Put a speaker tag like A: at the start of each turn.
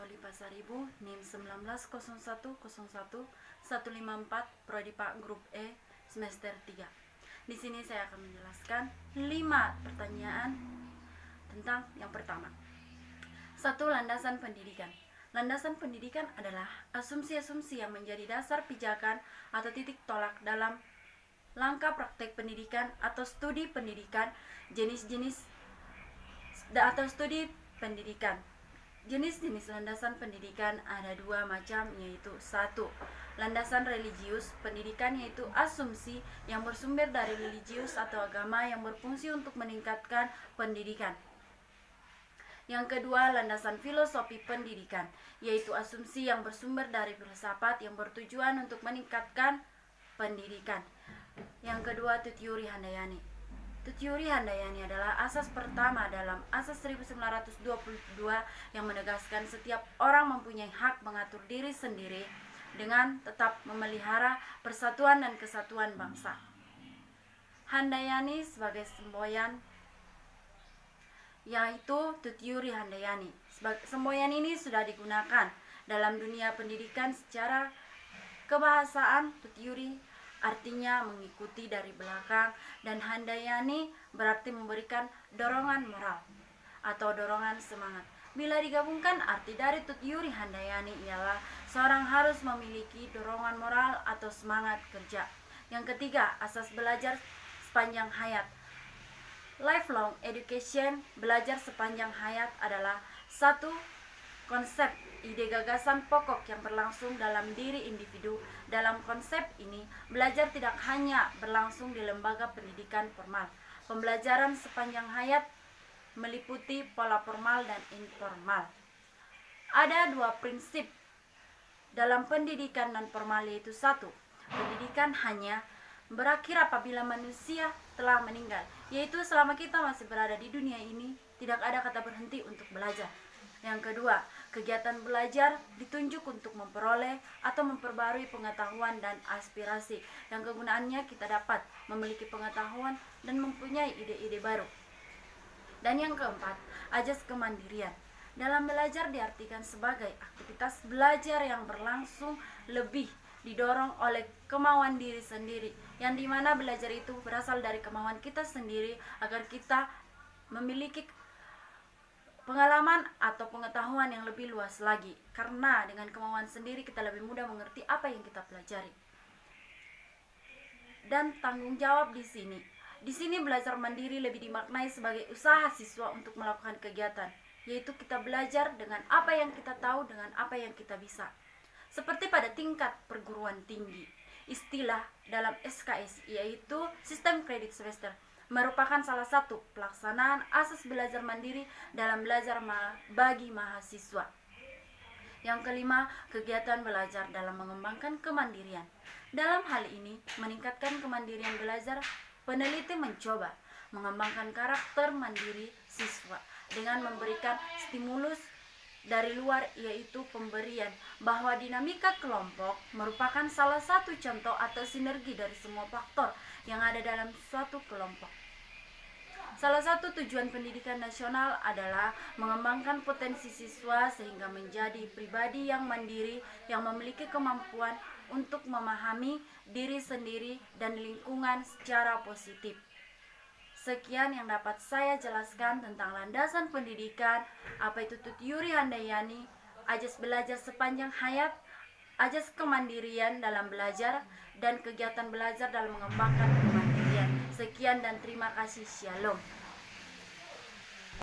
A: Wali Pasaribu, NIM 190101-154, Prodi Pak Grup E, semester 3. Di sini saya akan menjelaskan 5 pertanyaan tentang yang pertama. 1. Landasan pendidikan. Landasan pendidikan adalah asumsi-asumsi yang menjadi dasar pijakan atau titik tolak dalam langkah praktek pendidikan atau studi pendidikan. Jenis-jenis atau studi pendidikan. Jenis-jenis landasan pendidikan ada 2 macam, yaitu 1. Landasan religius pendidikan, yaitu asumsi yang bersumber dari religius atau agama yang berfungsi untuk meningkatkan pendidikan. Yang kedua, landasan filosofi pendidikan, yaitu asumsi yang bersumber dari filsafat yang bertujuan untuk meningkatkan pendidikan. Yang kedua, Tutyuri Handayani. Tutyuri Handayani adalah asas pertama dalam Asas 1922 yang menegaskan setiap orang mempunyai hak mengatur diri sendiri dengan tetap memelihara persatuan dan kesatuan bangsa. Handayani sebagai semboyan, yaitu Tutyuri Handayani. Semboyan ini sudah digunakan dalam dunia pendidikan secara kebahasaan. Tutyuri artinya mengikuti dari belakang, dan Handayani berarti memberikan dorongan moral atau dorongan semangat. Bila digabungkan, arti dari Tutyuri Handayani ialah seorang harus memiliki dorongan moral atau semangat kerja. Yang ketiga, asas belajar sepanjang hayat. Lifelong education, belajar sepanjang hayat, adalah satu konsep ide gagasan pokok yang berlangsung dalam diri individu. Dalam konsep ini, belajar tidak hanya berlangsung di lembaga pendidikan formal. Pembelajaran sepanjang hayat meliputi pola formal dan informal. Ada 2 prinsip dalam pendidikan non formal, yaitu 1. Pendidikan hanya berakhir apabila manusia telah meninggal, yaitu selama kita masih berada di dunia ini, tidak ada kata berhenti untuk belajar. Yang kedua, kegiatan belajar ditunjuk untuk memperoleh atau memperbarui pengetahuan dan aspirasi, yang kegunaannya kita dapat memiliki pengetahuan dan mempunyai ide-ide baru. Dan yang keempat, ajas kemandirian. Dalam belajar diartikan sebagai aktivitas belajar yang berlangsung lebih didorong oleh kemauan diri sendiri, yang dimana belajar itu berasal dari kemauan kita sendiri agar kita memiliki pengalaman atau pengetahuan yang lebih luas lagi, karena dengan kemauan sendiri kita lebih mudah mengerti apa yang kita pelajari. Dan tanggung jawab di sini. Di sini belajar mandiri lebih dimaknai sebagai usaha siswa untuk melakukan kegiatan, yaitu kita belajar dengan apa yang kita tahu, dengan apa yang kita bisa. Seperti pada tingkat perguruan tinggi, istilah dalam SKS yaitu sistem kredit semester merupakan salah satu pelaksanaan asas belajar mandiri dalam belajar bagi mahasiswa. Yang kelima, kegiatan belajar dalam mengembangkan kemandirian. Dalam hal ini, meningkatkan kemandirian belajar, peneliti mencoba mengembangkan karakter mandiri siswa dengan memberikan stimulus dari luar, yaitu pemberian, bahwa dinamika kelompok merupakan salah satu contoh atau sinergi dari semua faktor yang ada dalam suatu kelompok. Salah satu tujuan pendidikan nasional adalah mengembangkan potensi siswa sehingga menjadi pribadi yang mandiri, yang memiliki kemampuan untuk memahami diri sendiri dan lingkungan secara positif. Sekian yang dapat saya jelaskan tentang landasan pendidikan, apa itu Tutyuri Handayani, ajas belajar sepanjang hayat, ajas kemandirian dalam belajar, dan kegiatan belajar dalam mengembangkan kemandirian. Sekian dan terima kasih. Shalom.